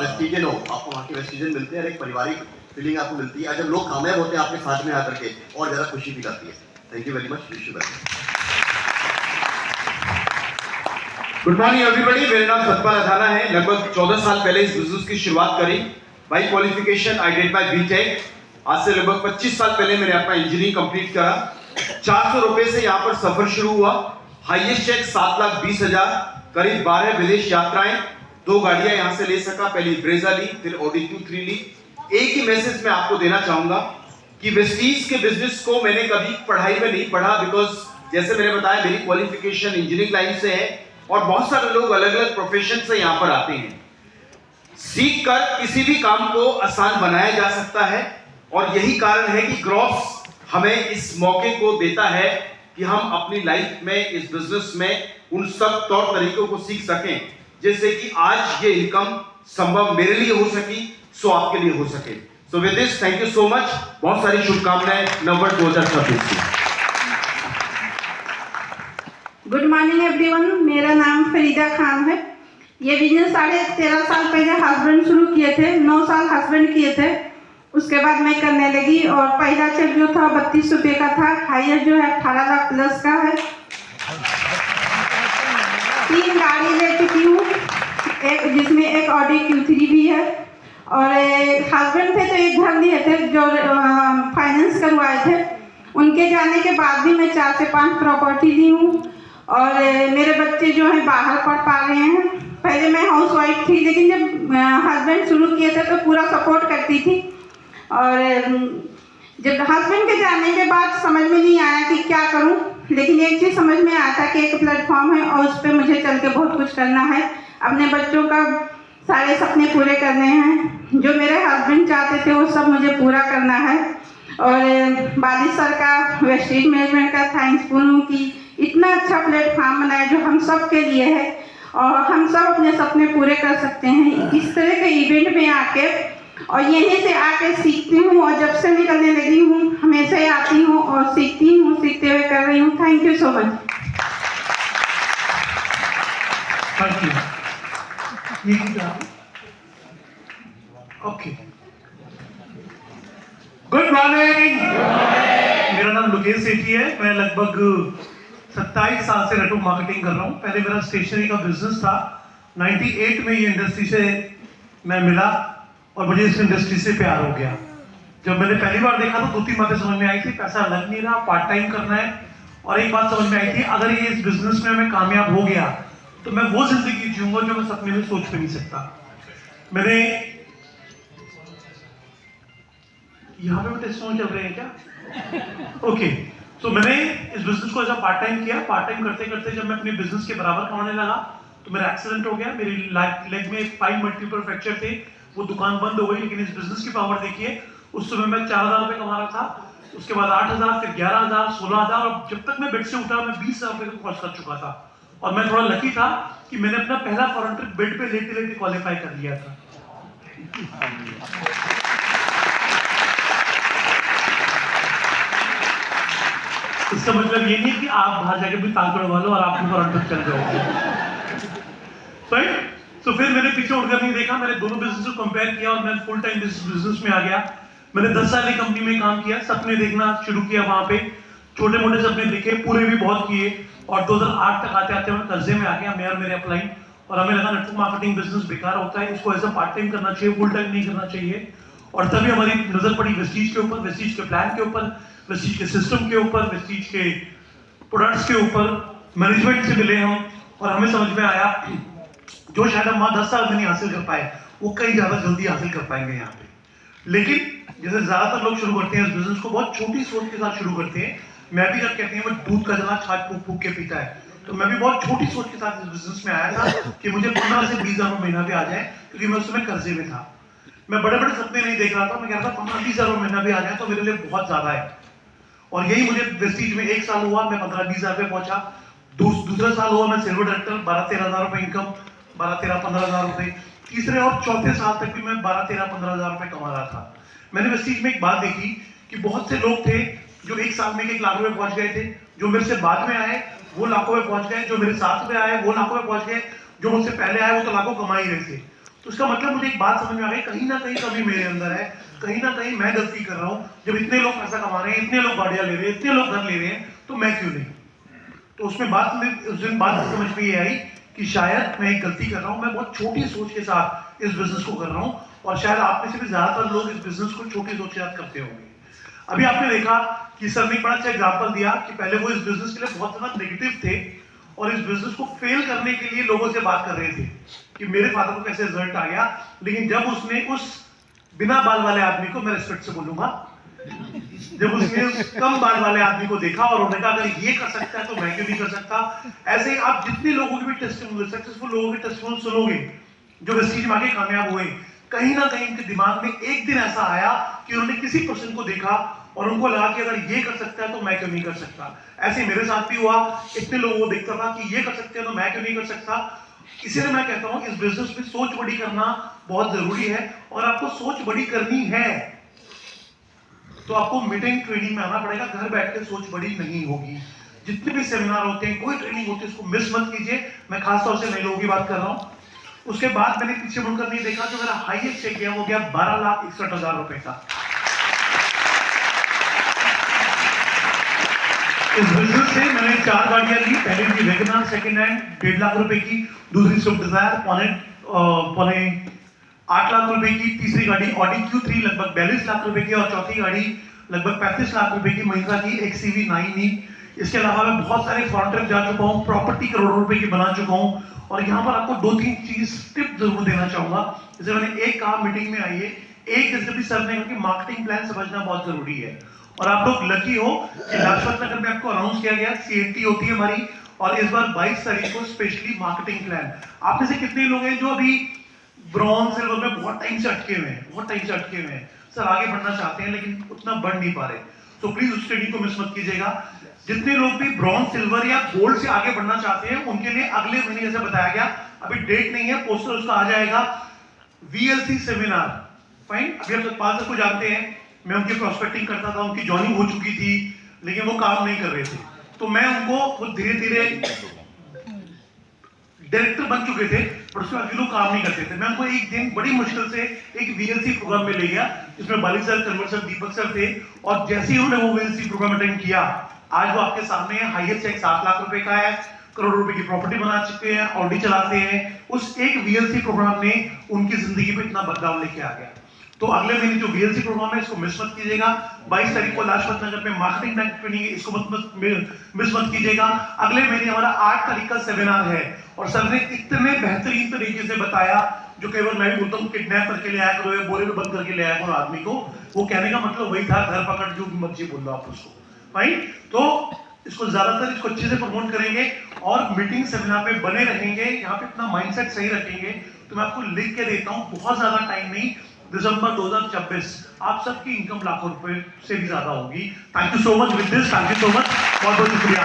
वेस्टिजन हो, आपको वहाँ के वेस्टिजन मिलते हैं, एक पारिवारिक फीलिंग आपको मिलती है, और जब लोग कामयाब होते हैं आपके साथ में आकर के और ज़्यादा खुशी भी आती है। Thank you very much, wish you well. Good morning everybody, मेरा नाम सतपाल अथाना है। लगभग 14 साल पहले इस बिजनेस की शुरुआत करी। By qualification I did my BTech. आज से लगभग 25 साल पहले मैंने अपना इंजीनियरिंग कंप्लीट करा। 400 रुपए से यहाँ पर सफर शुरू हुआ। हाईएस्ट चेक 7,20,000, करीब 12 विदेश यात्राएं, 2 गाड़ियां यहाँ से ले सका। पहली ब्रेजा ली, फिर ऑडी Q3 ली। एक ही मैसेज मैं आपको देना चाहूंगा कि वेस्टीज के बिजनेस को मैंने कभी पढ़ाई में नहीं पढ़ा, बिकॉज जैसे मैंने बताया मेरी क्वालिफिकेशन इंजीनियरिंग लाइन से है और बहुत सारे लोग अलग अलग प्रोफेशन से यहाँ पर आते हैं। सीख कर किसी भी काम को आसान बनाया जा सकता है और यही कारण है कि ग्रॉस हमें इस मौके को देता है कि हम अपनी लाइफ में इस बिजनेस में उन सब तौर तरीकों को सीख सकें जैसे कि आज ये इनकम संभव मेरे लिए हो सकी, सो आपके लिए हो सके। So with this thank you so much. बहुत सारी शुभकामनाएं नववर्ष 2026 की। गुड मॉर्निंग एवरीवन, मेरा नाम फरीदा खान है। ये बिजनेस 13.5 साल पहले हस्बैंड शुरू किए थे, 9 साल हस्बैंड किए थे, उसके बाद मैं करने लगी। और पहला चेक जो था 32 रुपये का था, हाईएस्ट जो है 18 लाख प्लस का है। 3 गाड़ी ले चुकी हूँ, एक जिसमें एक ऑडी Q3 भी है। और हस्बैंड थे तो एक घर लिए थे जो फाइनेंस करवाए थे, उनके जाने के बाद भी मैं 4 से 5 प्रॉपर्टी ली हूँ। और मेरे बच्चे जो हैं बाहर पढ़ पा रहे हैं। पहले मैं हाउस वाइफ थी, लेकिन जब हस्बैंड शुरू किए थे तो पूरा सपोर्ट करती थी। और जब हस्बैंड के जाने के बाद समझ में नहीं आया कि क्या करूं, लेकिन एक चीज़ समझ में आया था कि एक प्लेटफॉर्म है और उस पर मुझे चल के बहुत कुछ करना है। अपने बच्चों का सारे सपने पूरे करने हैं, जो मेरे हस्बैंड चाहते थे वो सब मुझे पूरा करना है। और बालिश सर का, वेस्टेज मैनेजमेंट का थैंक्सफुल हूँ कि इतना अच्छा प्लेटफॉर्म बनाया जो हम सब के लिए है और हम सब अपने सपने पूरे कर सकते हैं इस तरह के इवेंट में आके। और यहीं से आके सीखती हूँ और जब से निकलने लगी हूँ हमेशा ही आती हूँ और सीखती हूँ, सीखते हुए कर रही हूँ। Thank you so much. Thank you. Okay, good morning. मेरा नाम लोकेश सेठी है। मैं लगभग 27 साल से नेटवर्क मार्केटिंग कर रहा हूँ। पहले मेरा स्टेशनरी का बिजनेस था। 98 में ये इंडस्ट्री से मैं मिला और मुझे इस इंडस्ट्री से प्यार हो गया। जब मैंने पहली बार देखा तो 2-3 बातें समझ में आई थी। पैसा लग नहीं रहा, पार्ट टाइम करना है, और एक बात समझ में आई थी, अगर ये इस बिजनेस में मैं कामयाब हो गया तो मैं वो जिंदगी जीऊंगा जो मैं सपने में सोच भी नहीं सकता। मैंने यहाँ पे टेस्ट चल रहे हैं क्या? ओके, तो मैंने इस बिजनेस को एज अ पार्ट टाइम किया। पार्ट टाइम करते करते जब मैं अपने बिजनेस के बराबर कमाने लगा तो मेरा एक्सीडेंट हो गया। मेरी लेग में 5 मल्टीपल फ्रैक्चर थे, वो दुकान बंद हो गई। लेकिन इस बिजनेस की पावर देखिए, उस समय मैं 4,000 रुपये कमा रहा था, उसके बाद 8,000, फिर 11,000, 16,000, और जब तक मैं बेड से उठा मैं 20,000 रुपये को खर्च कर चुका था। और मैं थोड़ा लकी था कि मैंने अपना पहला फॉरेन ट्रिप बेड पे लेते लेते क्वालिफाई कर लिया था। इसका मतलब ये नहीं कि आप बाहर जाके भी ताल पड़वा लो और आप भी फॉरेन ट्रिप चले जाओगे, राइट? तो फिर मैंने पीछे उठकर नहीं देखा, मैंने दोनों बिजनेस को कंपेयर किया और मैं फुल टाइम बिजनेस में आ गया। मैंने 10 साल की कंपनी में काम किया, सपने देखना शुरू किया। वहां पे छोटे मोटे सपने देखे, पूरे भी बहुत किए, और 2008 तक आते आते मैं कर्जे में आ गया, मैं और मेरे अपलाइन। और हमें लगा नेटवर्क मार्केटिंग बिजनेस बेकार होता है, इसको एज अ पार्ट टाइम करना चाहिए, फुल टाइम नहीं करना चाहिए। और तभी हमारी नजर पड़ी वेस्टीज के ऊपर, वेस्टीज के प्लान के ऊपर, वेस्टीज के सिस्टम के ऊपर, वेस्टीज के प्रोडक्ट्स के ऊपर। मैनेजमेंट से मिले हम और हमें समझ में आया जो शायद हम 10 साल में नहीं हासिल कर पाए वो कहीं ज्यादा जल्दी हासिल कर पाएंगे यहाँ पे। लेकिन जैसे ज्यादातर लोग शुरू करते हैं इस बिजनेस को बहुत छोटी सोच के साथ शुरू करते हैं। मैं भी जब कहती हूँ मैं दूध का जना छाछ फूक फूक के पीता है, तो मैं भी बहुत छोटी सोच के साथ इस बिजनेस में आया था कि मुझे 15 से 20,000 महीना भी आ जाए, क्योंकि मैं उस समय कर्जे में था। मैं बड़े बड़े सपने नहीं देख रहा था, मैं कह रहा था 15-20,000 महीना भी आ जाए तो मेरे लिए बहुत ज्यादा है। और यही मुझे वेस्टीज में 1 साल हुआ, मैं 15-20,000 पे पहुंचा। दूसरा साल हुआ, मैं सिल्वर डायरेक्टर, 12-13,000 रुपए इनकम, 12-13-15,000 रुपए। तीसरे और चौथे साल तक भी मैं 12-13-15,000 रुपए कमा रहा था। मैंने वेस्टीज में एक बात देखी कि बहुत से लोग थे जो 1 साल में 1 लाख रुपए पहुंच गए थे। जो मेरे से बाद में आए वो लाखों में पहुंच गए, जो मेरे साथ में आए वो लाखों में पहुंच गए, जो मुझसे पहले आए वो तो लाखों कमा ही रहे थे। तो उसका मतलब मुझे एक बात समझ में आ गई, कहीं ना कहीं कमी मेरे अंदर है, कहीं ना कहीं मैं गलती कर रहा हूँ। जब इतने लोग पैसा कमा रहे हैं, इतने लोग गाड़ियां ले रहे हैं, इतने लोग घर ले रहे हैं, तो मैं क्यों नहीं? तो उसमें बात में उस दिन बात समझ में ये आई कि शायद मैं एक गलती कर रहा हूँ, मैं बहुत छोटी सोच के साथ इस बिजनेस को कर रहा हूँ, और शायद आप में से भी ज्यादातर लोग इस बिजनेस को छोटी सोच के साथ करते होंगे। अभी आपने देखा कि सर ने एक बड़ा अच्छा एग्जाम्पल दिया कि पहले वो इस बिजनेस के लिए बहुत ज्यादा नेगेटिव थे और इस बिजनेस को फेल करने के लिए लोगों से बात कर रहे थे कि मेरे फादर को कैसे रिजल्ट आ गया। लेकिन जब उसने उस बिना बाल वाले आदमी को, मैं रिस्पेक्ट से बोलूंगा, जब उसने उस कम बाल वाले आदमी को देखा और उन्होंने कहा अगर ये कर सकता है तो मैं क्यों नहीं कर सकता। ऐसे ही आप जितने लोगों के भी टेस्टिमोनियल, सक्सेसफुल लोगों के टेस्टिमोनियल सुनोगे जो वेस्टीज में आके कामयाब हुए, कहीं ना कहीं उनके दिमाग में एक दिन ऐसा आया कि उन्होंने किसी पर्सन को देखा और उनको लगा कि अगर ये कर सकता है तो मैं क्यों नहीं कर सकता। ऐसे मेरे साथ भी हुआ, इतने लोगों को देखता था कि ये कर सकते हैं तो मैं क्यों नहीं कर सकता। इसीलिए मैं कहता हूं इस बिजनेस में सोच बड़ी करना बहुत जरूरी है, और आपको सोच बड़ी करनी है तो आपको मीटिंग ट्रेनिंग में आना पड़ेगा। घर बैठ के सोच बड़ी नहीं होगी। जितने भी सेमिनार होते हैं, कोई ट्रेनिंग होती है, उसको मिस मत कीजिए। मैं खासतौर से नए लोगों की बात कर रहा हूं। उसके बाद मैंने पीछे मुड़कर नहीं देखा, जो मेरा हाईएस्ट चेक गया वो गया 12,61,000 रुपए का। इस बिजनेस से मैंने 4 गाड़ियां ली। पहली थी वैगनर सेकंड हैंड 1.5 लाख रुपए की, दूसरी स्विफ्ट डिजायर पौने 8 लाख रुपए की, तीसरी गाड़ी ऑडी Q3 लगभग 42 लाख रुपए की, और चौथी गाड़ी लगभग 35 लाख रुपए की महिंद्रा की XCV9E। इसके अलावा मैं बहुत सारे फॉरेन ट्रिप जा चुका हूँ, प्रॉपर्टी करोड़ों रुपए की बना चुका हूँ। और यहाँ पर आपको 2-3 चीज टिप जरूर देना चाहूंगा। जैसे मैंने एक कहा मीटिंग में आइए, एक जैसे भी सर ने कहा कि मार्केटिंग प्लान समझना बहुत जरूरी है। और आप लोग लकी हो कि लाजपत नगर में आपको अनाउंस किया गया, CNT होती है हमारी, और इस बार 22 तारीख को स्पेशली मार्केटिंग प्लान। आप में से कितने लोग हैं जो अभी ब्रॉन्ज सिल्वर में बहुत टाइम से अटके हुए हैं, सर आगे बढ़ना चाहते हैं लेकिन उतना बढ़ नहीं पा रहे, तो प्लीज उस ट्रेनिंग को मिस मत कीजिएगा। जितने लोग भी ब्रॉन्ज सिल्वर या गोल्ड से आगे बढ़ना चाहते हैं उनके लिए अगले महीने जैसे बताया गया, अभी डेट नहीं है, पोस्टर उसका आ जाएगा, VLC सेमिनार। फाइन, अभी आप सतपाल सर को जानते हैं, मैं उनकी प्रोस्पेक्टिंग करता था, उनकी जॉइनिंग हो चुकी थी लेकिन वो काम नहीं कर रहे थे, तो मैं उनको वो धीरे धीरे डायरेक्टर बन चुके थे पर उसके बाद लोग काम नहीं करते थे। मैं उनको एक दिन बड़ी मुश्किल से एक VLC प्रोग्राम में ले गया जिसमें बाली सर, कन्वर सर, दीपक सर थे, और जैसे ही उन्होंने वो VLC प्रोग्राम अटेंड किया, आज वो आपके सामने है। हाईएस्ट चेक 7 लाख रुपए का है, करोड़ रुपए की प्रॉपर्टी बना चुके हैं, ऑडी चलाते हैं। उस एक VLC प्रोग्राम ने उनकी जिंदगी में इतना बदलाव लेके आ गया। तो अगले महीने जो VLC प्रोग्राम है इसको मिस मत कीजिएगा। 22 तारीख को लाजपत नगर में मार्केटिंग ट्रेनिंग, इसको मिस मत कीजिएगा। अगले महीने हमारा 8 तारीख का सेमिनार है, और सर ने इतने बेहतरीन तरीके से बताया जो केवल मैं भी बोलता हूँ किडनैप करके ले आया करो, बोरे में बंद करके ले आया करो आदमी को, वो कहने का मतलब वही था, घर पकड़ जो मर्जी बोल लो आप उसको। भाई तो इसको ज्यादातर इसको अच्छे से प्रमोट करेंगे और मीटिंग सेमिनार में बने रहेंगे, यहाँ पे अपना माइंडसेट सही रखेंगे। तो मैं आपको लिख के देता हूँ, बहुत ज्यादा टाइम नहीं, दिसंबर 2026 आप सबकी इनकम लाखों रुपए से भी ज्यादा होगी। Thank you so much with this, thank you so much, बहुत बहुत शुक्रिया।